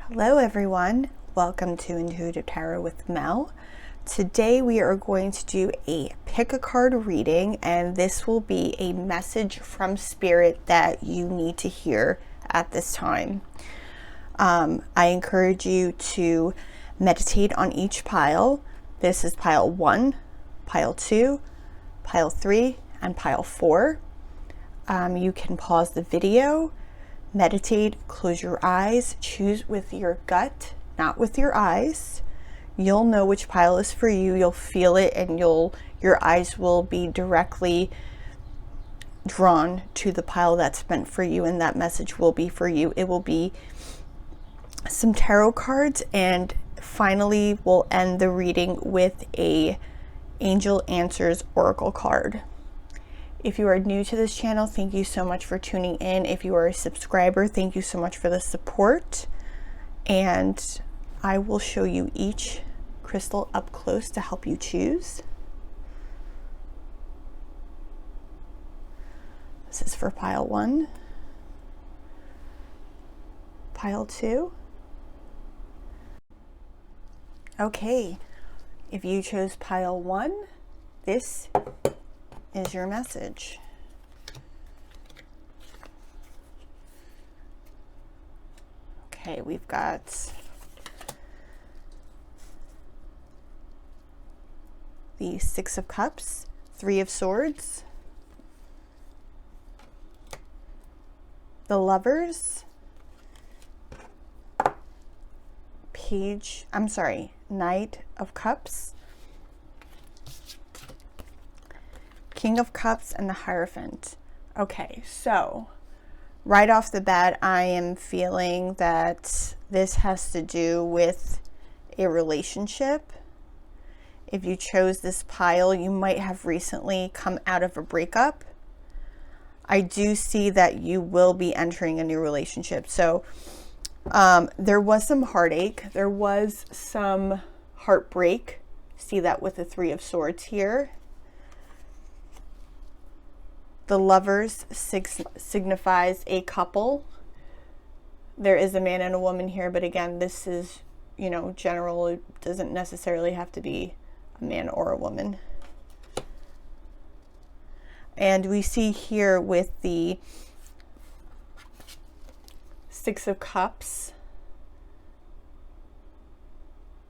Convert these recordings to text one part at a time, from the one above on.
Hello everyone, welcome to Intuitive Tarot with Mel. Today we are going to do a pick a card reading, and this will be a message from Spirit that you need to hear at this time. I encourage you to meditate on each pile. This is pile 1, pile 2, pile 3, and pile 4. You can pause the video, meditate, close your eyes, choose with your gut, not with your eyes. You'll know which pile is for you. You'll feel it, and your eyes will be directly drawn to the pile that's meant for you, and that message will be for you. It will be some tarot cards, and finally we'll end the reading with a Angel Answers Oracle card. If you are new to this channel, thank you so much for tuning in. If you are a subscriber, thank you so much for the support. And I will show you each crystal up close to help you choose. This is for pile 1, pile 2. Okay, if you chose pile 1, this is your message. Okay, we've got the 6 of Cups, 3 of Swords, the Lovers, Knight of Cups, King of Cups, and the Hierophant. Okay, so right off the bat, I am feeling that this has to do with a relationship. If you chose this pile, you might have recently come out of a breakup. I do see that you will be entering a new relationship. So there was some heartache. There was some heartbreak. See that with the 3 of Swords here. The Lovers signifies a couple. There is a man and a woman here, but again, this is, general. It doesn't necessarily have to be a man or a woman. And we see here with the 6 of Cups,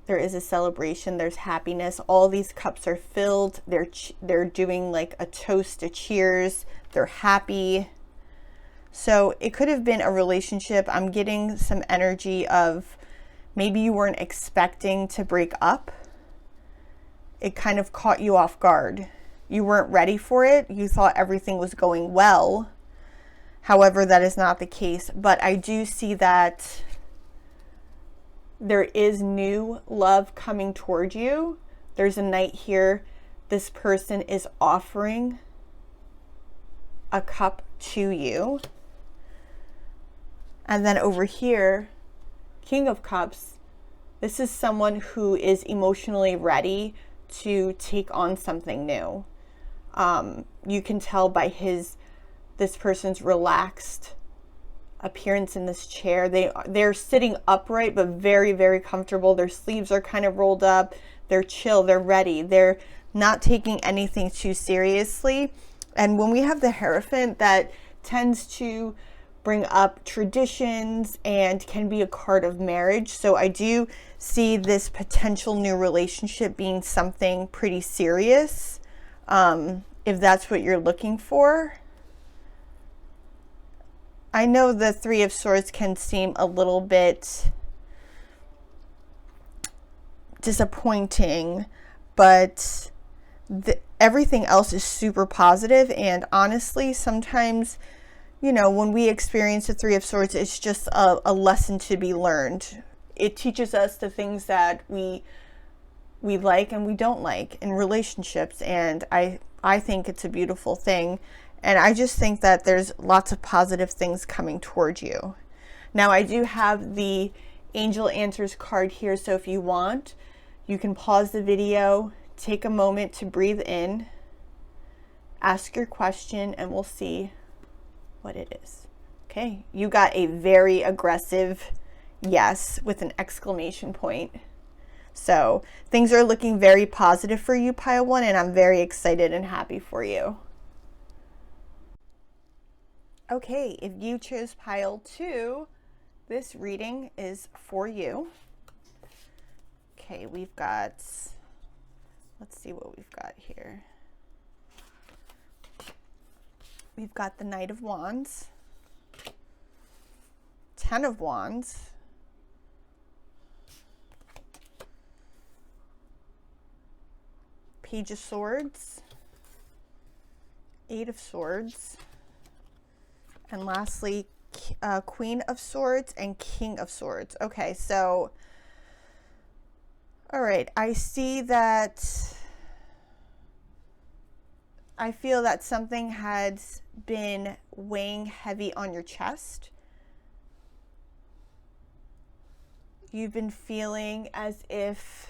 there is a celebration, there's happiness. All these cups are filled. They're doing like a toast, a cheers. They're happy. So it could have been a relationship. I'm getting some energy of maybe you weren't expecting to break up. It kind of caught you off guard. You weren't ready for it. You thought everything was going well. However, that is not the case. But I do see that there is new love coming toward you. There's a Knight here. This person is offering a cup to you. And then over here, King of Cups. This is someone who is emotionally ready to take on something new. You can tell by this person's relaxed appearance in this chair. They're sitting upright, but very, very comfortable. Their sleeves are kind of rolled up. They're chill. They're ready. They're not taking anything too seriously. And when we have the Hierophant, that tends to bring up traditions and can be a card of marriage. So I do see this potential new relationship being something pretty serious, if that's what you're looking for. I know the 3 of Swords can seem a little bit disappointing, but everything else is super positive. And honestly, sometimes, when we experience the 3 of Swords, it's just a lesson to be learned. It teaches us the things that we like and we don't like in relationships. And I think it's a beautiful thing. And I just think that there's lots of positive things coming towards you. Now, I do have the Angel Answers card here. So if you want, you can pause the video, take a moment to breathe in, ask your question, and we'll see what it is. Okay, you got a very aggressive, yes with an exclamation point. So things are looking very positive for you, pile 1, and I'm very excited and happy for you. Okay, if you chose pile 2, this reading is for you. Okay, we've got, let's see what we've got here. We've got the Knight of Wands, 10 of Wands, Page of Swords, 8 of Swords, and lastly, Queen of Swords and King of Swords. Okay, so, all right, I see that, I feel that something has been weighing heavy on your chest. You've been feeling as if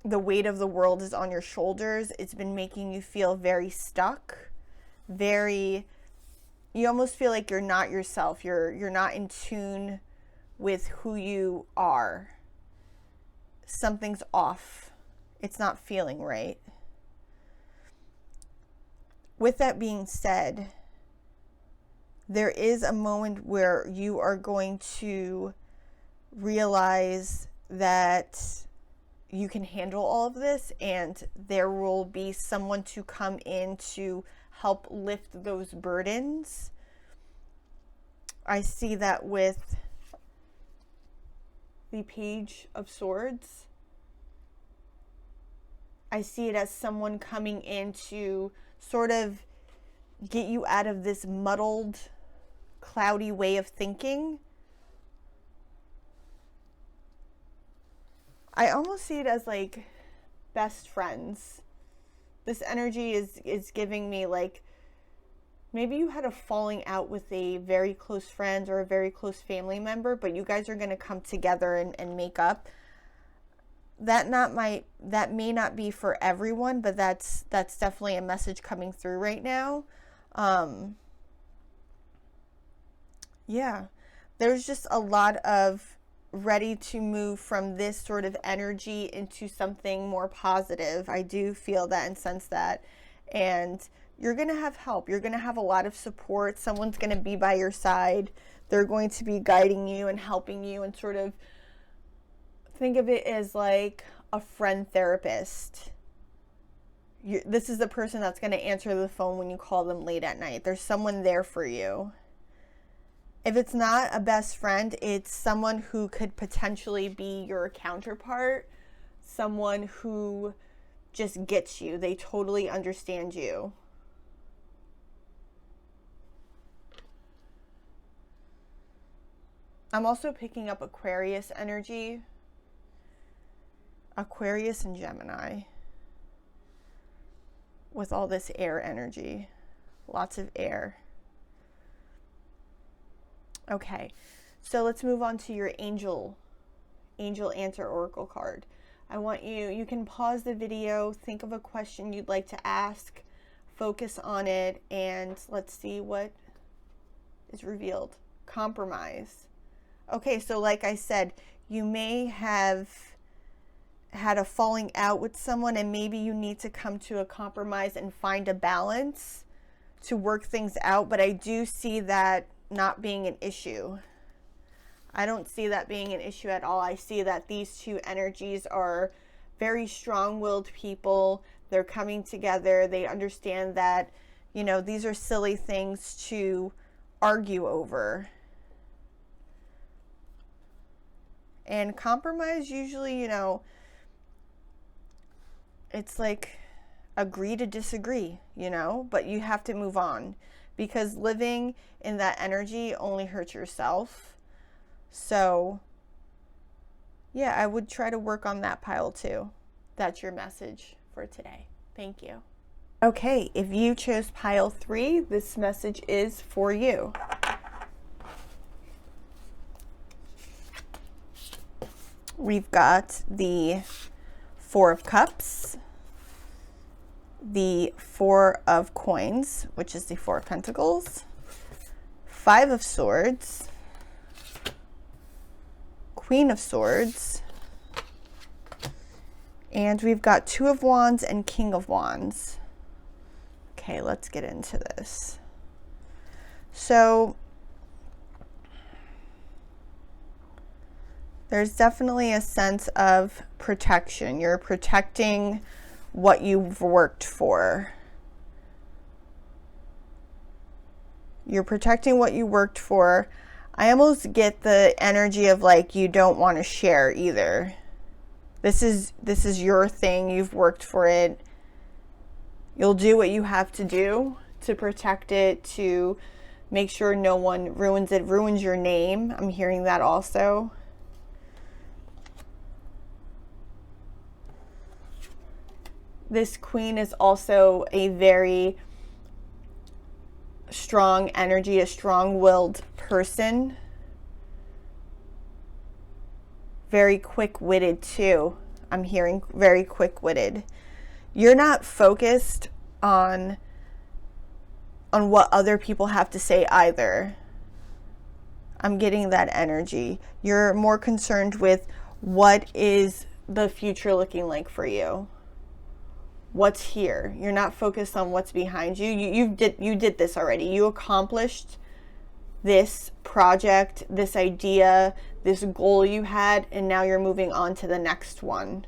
the weight of the world is on your shoulders. It's been making you feel very stuck, very, you almost feel like you're not yourself. You're not in tune with who you are. Something's off. It's not feeling right. With that being said, there is a moment where you are going to realize that you can handle all of this, and there will be someone to come in to help lift those burdens. I see that with the Page of Swords. I see it as someone coming in to sort of get you out of this muddled, cloudy way of thinking. I almost see it as like best friends. This energy is giving me like, maybe you had a falling out with a very close friend or a very close family member, but you guys are going to come together and make up. That may not be for everyone, but that's definitely a message coming through right now. Yeah, there's just a lot of ready to move from this sort of energy into something more positive. I do feel that and sense that. And you're going to have help. You're going to have a lot of support. Someone's going to be by your side. They're going to be guiding you and helping you, and sort of think of it as like a friend therapist. This is the person that's going to answer the phone when you call them late at night. There's someone there for you. If it's not a best friend, it's someone who could potentially be your counterpart, someone who just gets you. They totally understand you. I'm also picking up Aquarius energy. Aquarius and Gemini. With all this air energy. Lots of air. Okay, so let's move on to your angel answer oracle card. I want you can pause the video, think of a question you'd like to ask, focus on it, and let's see what is revealed. Compromise. Okay, so like I said, you may have had a falling out with someone, and maybe you need to come to a compromise and find a balance to work things out, but I do see that not being an issue. I don't see that being an issue at all. I see that these two energies are very strong-willed people. They're coming together. They understand that, you know, these are silly things to argue over. And compromise usually, you know, it's like agree to disagree, you know, but you have to move on, because living in that energy only hurts yourself. So yeah, I would try to work on that pile too. That's your message for today. Thank you. Okay, if you chose pile 3, this message is for you. We've got the 4 of Cups, the 4 of Coins, which is the 4 of Pentacles, 5 of Swords, Queen of Swords. And we've got Two of Wands and King of Wands. Okay, let's get into this. So there's definitely a sense of protection. You're protecting what you've worked for. You're protecting what you worked for. I almost get the energy of like you don't want to share either. This is your thing. You've worked for it. You'll do what you have to do to protect it, to make sure no one ruins it, ruins your name. I'm hearing that also. This Queen is also a very strong energy, a strong-willed person. Very quick-witted too. I'm hearing very quick-witted. You're not focused on what other people have to say either. I'm getting that energy. You're more concerned with what is the future looking like for you. What's here. You're not focused on what's behind you. You did this already. You accomplished this project, this idea, this goal you had, and now you're moving on to the next one.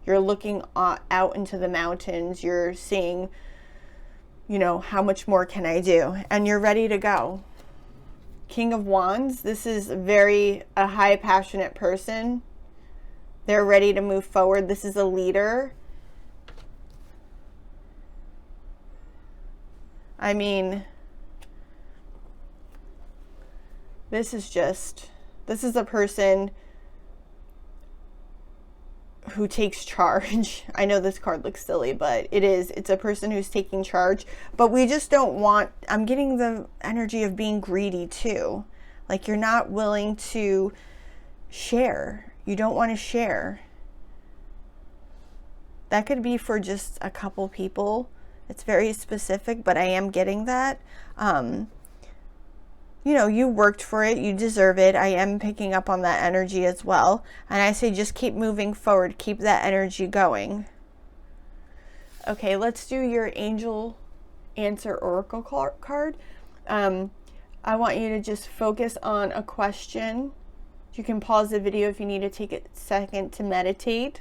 You're looking out into the mountains. You're seeing, you know, how much more can I do? And you're ready to go. King of Wands, this is a high passionate person. They're ready to move forward. This is a leader. I mean, this is a person who takes charge. I know this card looks silly, but it's a person who's taking charge. But we just don't want, I'm getting the energy of being greedy too. Like you're not willing to share. You don't want to share. That could be for just a couple people. It's very specific, but I am getting that. You know, you worked for it. You deserve it. I am picking up on that energy as well. And I say just keep moving forward. Keep that energy going. Okay, let's do your Angel Answer Oracle card. I want you to just focus on a question. You can pause the video if you need to take a second to meditate.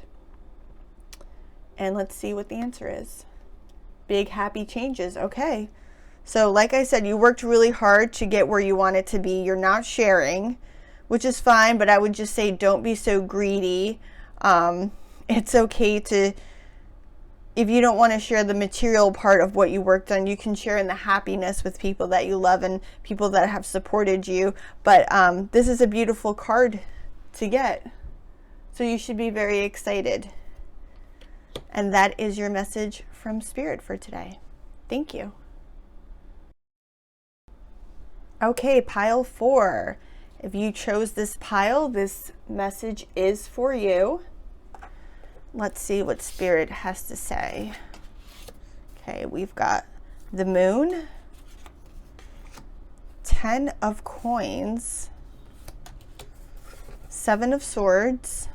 And let's see what the answer is. Big happy changes. Okay. So like I said, you worked really hard to get where you want it to be. You're not sharing, which is fine, but I would just say don't be so greedy. It's okay to, if you don't want to share the material part of what you worked on, you can share in the happiness with people that you love and people that have supported you. But this is a beautiful card to get. So you should be very excited. And that is your message from Spirit for today. Thank you. Okay, pile 4. If you chose this pile, this message is for you. Let's see what Spirit has to say. Okay, we've got the Moon, 10 of Coins, 7 of Swords,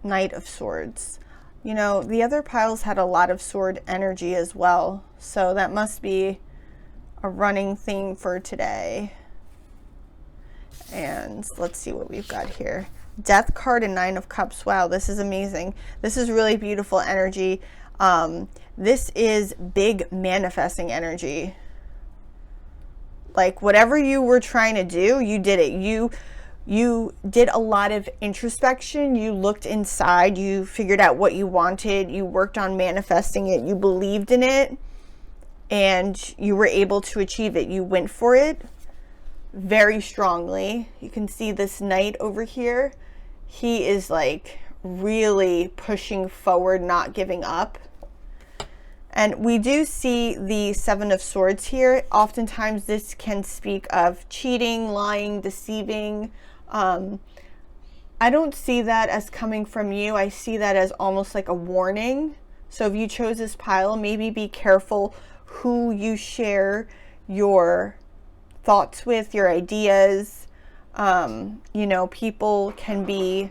Knight of Swords. You know, the other piles had a lot of sword energy as well, so that must be a running theme for today. And let's see what we've got here. Death card and 9 of Cups. Wow, this is amazing. This is really beautiful energy. This is big manifesting energy. Like whatever you were trying to do, you did it. You did a lot of introspection. You looked inside. You figured out what you wanted. You worked on manifesting it. You believed in it. And you were able to achieve it. You went for it very strongly. You can see this Knight over here. He is like really pushing forward, not giving up. And we do see the 7 of Swords here. Oftentimes this can speak of cheating, lying, deceiving. I don't see that as coming from you. I see that as almost like a warning. So if you chose this pile, maybe be careful who you share your thoughts with, your ideas. You know, people can be,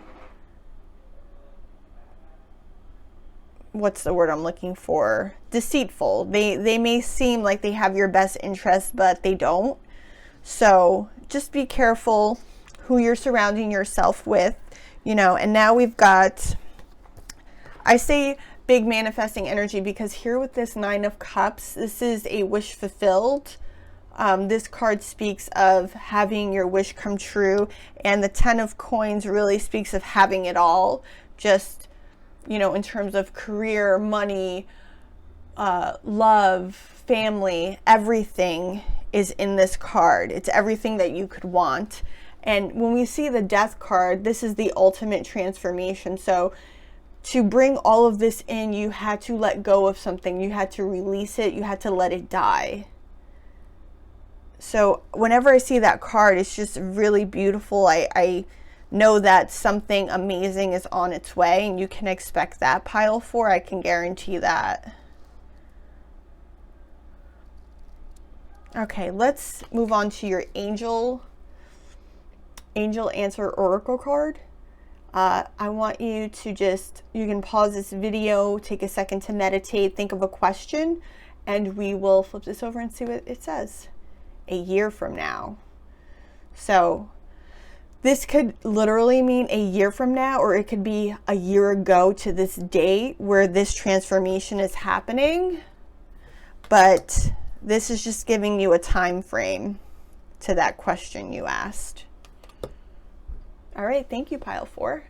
what's the word I'm looking for? Deceitful. They may seem like they have your best interest, but they don't. So just be careful who you're surrounding yourself with, you know. And now we've got, I say big manifesting energy because here with this Nine of Cups, this is a wish fulfilled. This card speaks of having your wish come true, and the Ten of Coins really speaks of having it all, just, you know, in terms of career, money, love, family, everything is in this card. It's everything that you could want. And when we see the Death card, this is the ultimate transformation. So to bring all of this in, you had to let go of something. You had to release it. You had to let it die. So whenever I see that card, it's just really beautiful. I know that something amazing is on its way, and you can expect that, pile 4. I can guarantee that. Okay, let's move on to your angel answer oracle card. I want you to just, you can pause this video, take a second to meditate, think of a question, and we will flip this over and see what it says. A year from now. So this could literally mean a year from now, or it could be a year ago to this date where this transformation is happening. But this is just giving you a time frame to that question you asked. All right, thank you, pile 4.